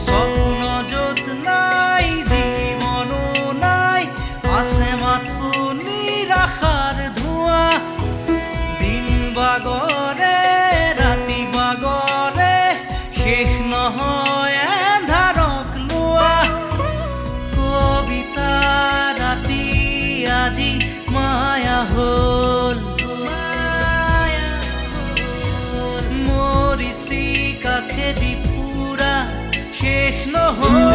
স্বপ্ন য'ত নাই জীৱনো নাই আছে মাথো নিৰাশাৰ ধোঁৱা দিন বাগৰে ৰাতি বাগৰে শেষ নহয় এন্ধাৰক লোৱা কবিতা ৰাতি আজি মায়া হ'ল মৰিছি কাষেদি ফুৰা শেষ নহয়